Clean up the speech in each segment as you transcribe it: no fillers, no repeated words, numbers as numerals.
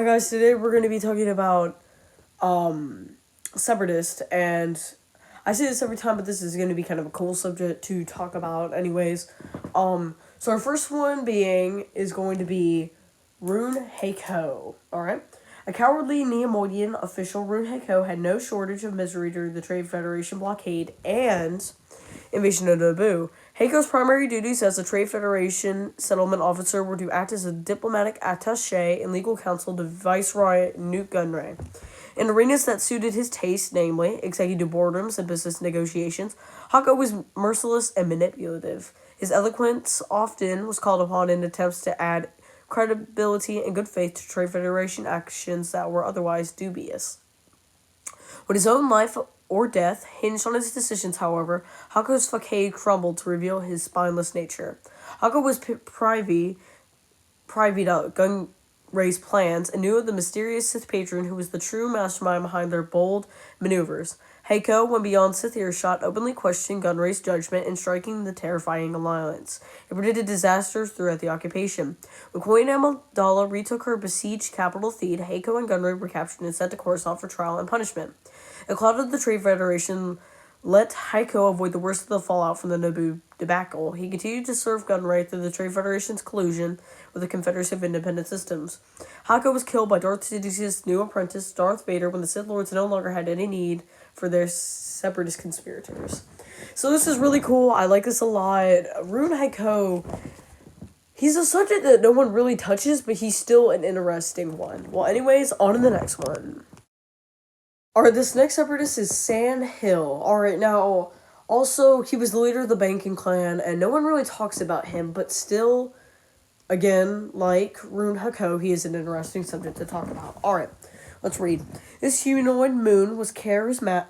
guys, today we're going to be talking about Separatist, and I say this every time, but this is going to be kind of a cool subject to talk about anyways. So our first one is going to be Rune Heiko, alright? A cowardly Neimoidian official, Rune Heiko had no shortage of misery during the Trade Federation blockade and invasion of Naboo. Heiko's primary duties as a Trade Federation settlement officer were to act as a diplomatic attaché and legal counsel to Viceroy Newt Gunray. In arenas that suited his taste, namely executive boardrooms and business negotiations, Heiko was merciless and manipulative. His eloquence often was called upon in attempts to add credibility and good faith to Trade Federation actions that were otherwise dubious. When his own life or death hinged on his decisions, however, Heiko's facade crumbled to reveal his spineless nature. Heiko was privy to Gunray's plans and knew of the mysterious Sith patron who was the true mastermind behind their bold maneuvers. Heiko, when beyond Sith earshot, openly questioned Gunray's judgment in striking the terrifying alliance. It predicted disasters throughout the occupation. When Queen Amidala retook her besieged capital Theed, Heiko and Gunray were captured and sent to Coruscant for trial and punishment. A cloud of the Trade Federation let Heiko avoid the worst of the fallout from the Naboo debacle. He continued to serve Gunray through the Trade Federation's collusion with the Confederacy of Independent Systems. Heiko was killed by Darth Sidious's new apprentice, Darth Vader, when the Sith Lords no longer had any need for their Separatist conspirators. So this is really cool. I like this a lot. Rune Heiko, he's a subject that no one really touches, but he's still an interesting one. Well, anyways, on to the next one. Alright, this next Separatist is San Hill. Alright, now, also, he was the leader of the banking clan, and no one really talks about him, but still, again, like Rune Heiko, he is an interesting subject to talk about. Alright, let's read. This humanoid moon was chairman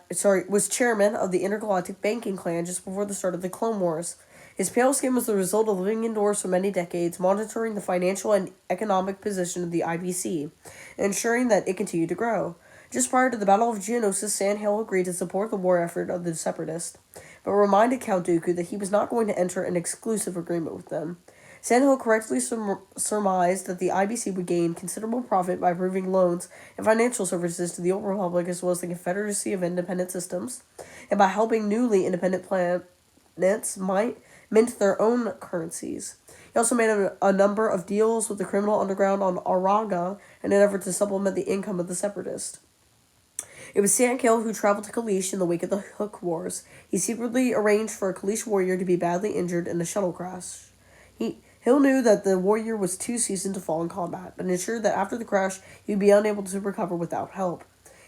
of the intergalactic banking clan just before the start of the Clone Wars. His pale skin was the result of living indoors for many decades, monitoring the financial and economic position of the IBC, and ensuring that it continued to grow. Just prior to the Battle of Geonosis, San Hill agreed to support the war effort of the Separatists, but reminded Count Dooku that he was not going to enter an exclusive agreement with them. San Hill correctly surmised that the IBC would gain considerable profit by approving loans and financial services to the Old Republic as well as the Confederacy of Independent Systems, and by helping newly independent planets mint their own currencies. He also made a number of deals with the criminal underground on Araga in an effort to supplement the income of the Separatists. It was San Hill who traveled to Kalish in the wake of the Hook Wars. He secretly arranged for a Kalish warrior to be badly injured in a shuttle crash. Hill knew that the warrior was too seasoned to fall in combat, but ensured that after the crash, he would be unable to recover without help.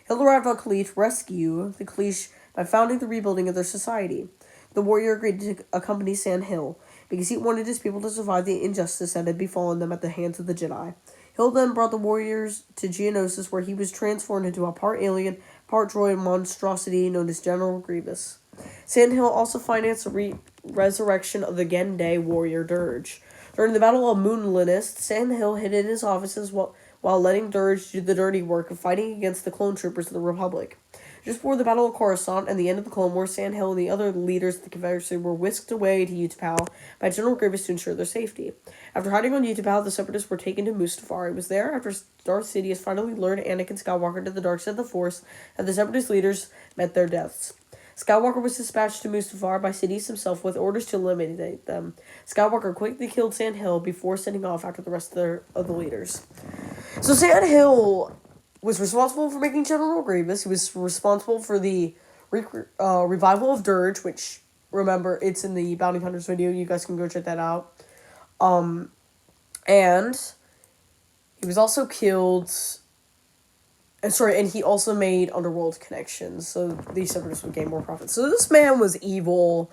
Hill arrived on Kalish to rescue the Kalish by founding the rebuilding of their society. The warrior agreed to accompany San Hill, because he wanted his people to survive the injustice that had befallen them at the hands of the Jedi. Hill then brought the warriors to Geonosis, where he was transformed into a part alien, part droid monstrosity known as General Grievous. San Hill also financed the resurrection of the Gende warrior Dirge. During the Battle of Moonlinist, San Hill hid in his offices while letting Dirge do the dirty work of fighting against the clone troopers of the Republic. Just before the Battle of Coruscant and the end of the Clone Wars, San Hill and the other leaders of the Confederacy were whisked away to Utapau by General Grievous to ensure their safety. After hiding on Utapau, the Separatists were taken to Mustafar. It was there, after Darth Sidious finally lured Anakin Skywalker to the dark side of the Force, that the Separatist leaders met their deaths. Skywalker was dispatched to Mustafar by Sidious himself with orders to eliminate them. Skywalker quickly killed San Hill before setting off after the rest of the leaders. So San Hill was responsible for making General Grievous. He was responsible for the revival of Dirge, which, remember, it's in the Bounty Hunters video. You guys can go check that out. And he was also killed. And he also made underworld connections, so these Separatists would gain more profit. So this man was evil,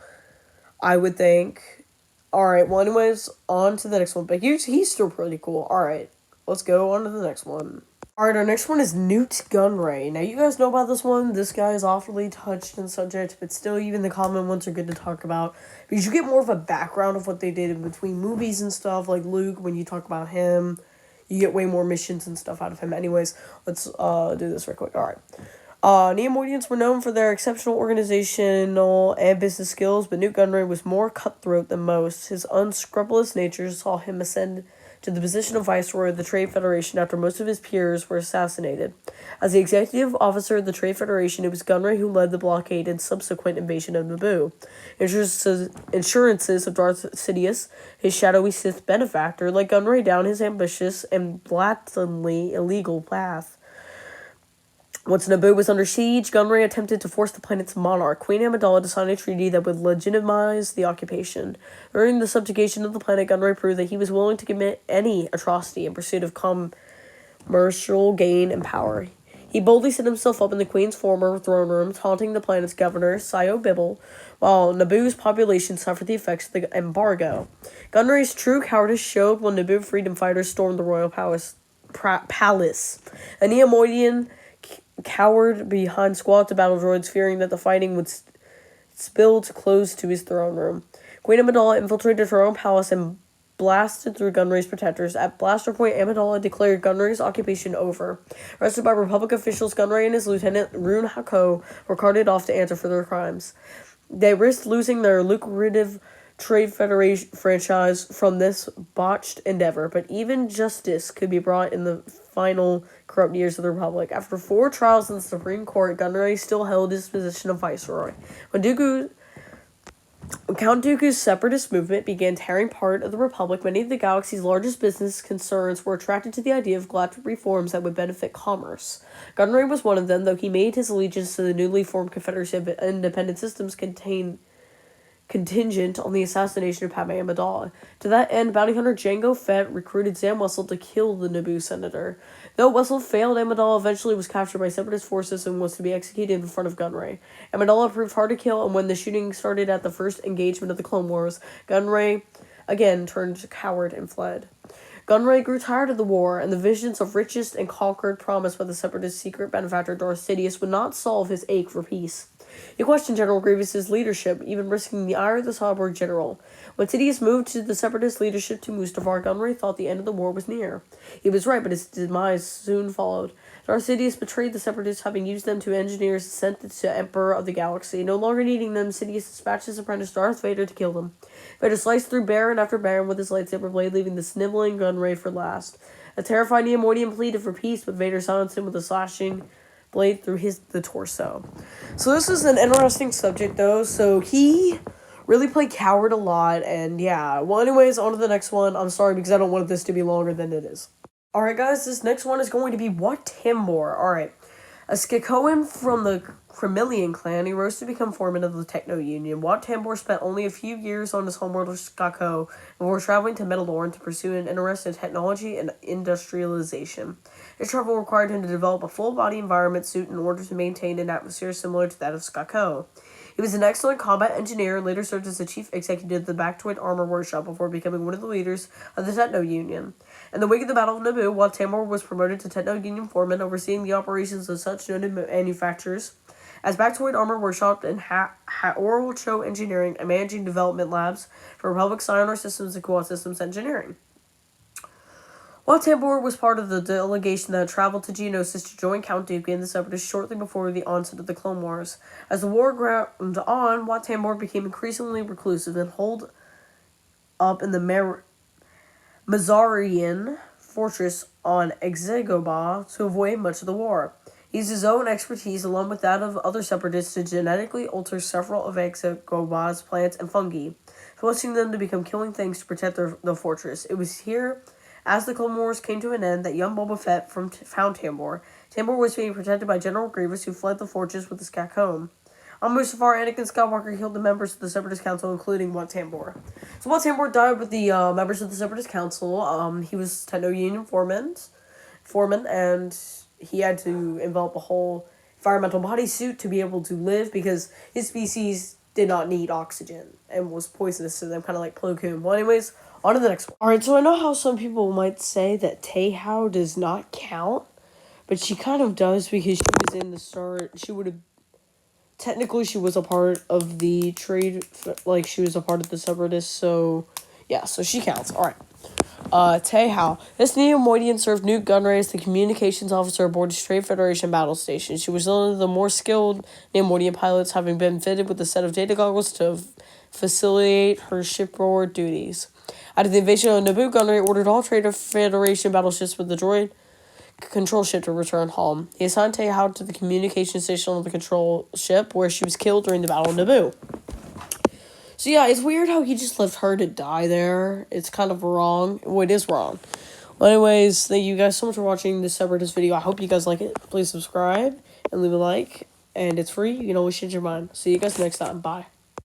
I would think. Alright, well, anyways, on to the next one. But he's still pretty cool. Alright, let's go on to the next one. Alright, our next one is Newt Gunray. Now, you guys know about this one. This guy is awfully touched in subject, but still, even the common ones are good to talk about. Because you get more of a background of what they did in between movies and stuff, like Luke, when you talk about him. You get way more missions and stuff out of him. Anyways, let's do this real quick. Alright. Neimoidians were known for their exceptional organizational and business skills, but Newt Gunray was more cutthroat than most. His unscrupulous nature saw him ascend to the position of Viceroy of the Trade Federation after most of his peers were assassinated. As the executive officer of the Trade Federation, it was Gunray who led the blockade and subsequent invasion of Naboo. Insurances of Darth Sidious, his shadowy Sith benefactor, led Gunray down his ambitious and blatantly illegal path. Once Naboo was under siege, Gunray attempted to force the planet's monarch, Queen Amidala, to sign a treaty that would legitimize the occupation. During the subjugation of the planet, Gunray proved that he was willing to commit any atrocity in pursuit of commercial gain and power. He boldly set himself up in the Queen's former throne room, taunting the planet's governor, Sio Bibble, while Naboo's population suffered the effects of the embargo. Gunray's true cowardice showed when Naboo freedom fighters stormed the royal palace. A Neimoidian cowered behind squads of battle droids, fearing that the fighting would spill too close to his throne room. Queen Amidala infiltrated her own palace and blasted through Gunray's protectors. At blaster point, Amidala declared Gunray's occupation over. Arrested by Republic officials, Gunray and his lieutenant, Rune Hako, were carted off to answer for their crimes. They risked losing their lucrative Trade Federation franchise from this botched endeavor, but even justice could be brought in the final corrupt years of the Republic. After 4 trials in the Supreme Court, Gunray still held his position of Viceroy. When Count Dooku's separatist movement began tearing part of the Republic, many of the galaxy's largest business concerns were attracted to the idea of galactic reforms that would benefit commerce. Gunray was one of them, though he made his allegiance to the newly formed Confederacy of Independent Systems contingent on the assassination of Padme Amidala. To that end, bounty hunter Jango Fett recruited Zam Wesell to kill the Naboo senator. Though Wesell failed, Amidala eventually was captured by separatist forces and was to be executed in front of Gunray. Amidala proved hard to kill, and when the shooting started at the first engagement of the Clone Wars, Gunray again turned coward and fled. Gunray grew tired of the war, and the visions of riches and conquered promised by the separatist secret benefactor Darth Sidious would not solve his ache for peace. He questioned General Grievous's leadership, even risking the ire of the Cyborg general. When Sidious moved to the separatist leadership to Mustafar, Gunray thought the end of the war was near. He was right, but his demise soon followed. Darth Sidious betrayed the separatists, having used them to engineer his ascent to Emperor of the Galaxy. No longer needing them, Sidious dispatched his apprentice Darth Vader to kill them. Vader sliced through Baron after Baron with his lightsaber blade, leaving the sniveling Gunray for last. A terrified Neimoidian pleaded for peace, but Vader silenced him with a slashing blade through the torso. So this is an interesting subject, though. So he really played coward a lot, and yeah. Well, anyways, on to the next one. I'm sorry because I don't want this to be longer than it is. Alright, guys, this next one is going to be Wat Tambor. Alright. A Skikoan from the Cremillian clan, he rose to become foreman of the Techno Union. Wat Tambor spent only a few years on his homeworld of Skako before traveling to Mandalore to pursue an interest in technology and industrialization. His travel required him to develop a full-body environment suit in order to maintain an atmosphere similar to that of Skako. He was an excellent combat engineer and later served as the chief executive of the Bactoid Armor Workshop before becoming one of the leaders of the Techno Union. In the wake of the Battle of Naboo, Wat Tambor was promoted to Techno Union foreman, overseeing the operations of such noted manufacturers as Bactoid Armor Workshop and Oral Cho Engineering and managing development labs for Republic Psioneer Systems and Quad Systems Engineering. Wat Tambor was part of the delegation that traveled to Geonosis to join Count Dooku and the Separatists shortly before the onset of the Clone Wars. As the war ground on, Wat Tambor became increasingly reclusive and holed up in the Mazarian fortress on Exegobah to avoid much of the war. He used his own expertise, along with that of other separatists, to genetically alter several of Exegobah's plants and fungi, forcing them to become killing things to protect the fortress. It was here, as the Clone Wars came to an end, that young Boba Fett found Tambor. Tambor was being protected by General Grievous, who fled the fortress with his Skak home. On Mustafar, Anakin Skywalker killed the members of the Separatist Council, including Wat Tambor. So Wat Tambor died with the members of the Separatist Council. He was Techno Union foreman, and he had to envelop a whole environmental bodysuit to be able to live because his species did not need oxygen and was poisonous to them, kind of like Plo Koon. Well, anyways, on to the next one. Alright, so I know how some people might say that Taehoe does not count, but she kind of does because she was in the start. She would have... Technically, she was a part of the trade, like, she was a part of the Separatists, so... Yeah, so she counts. Alright. Taehoe. This Neimoidian served Newt Gunray as the communications officer aboard his Trade Federation battle station. She was one of the more skilled Neimoidian pilots, having been fitted with a set of data goggles to facilitate her shipboard duties. After the invasion of Naboo, Gunray ordered all Traitor Federation battleships with the droid control ship to return home. He assigned Teihao to the communication station on the control ship, where she was killed during the Battle of Naboo. So yeah, it's weird how he just left her to die there. It's kind of wrong. Well, it is wrong. Well, anyways, thank you guys so much for watching this Separatist video. I hope you guys like it. Please subscribe and leave a like. And it's free. You can always change your mind. See you guys next time. Bye.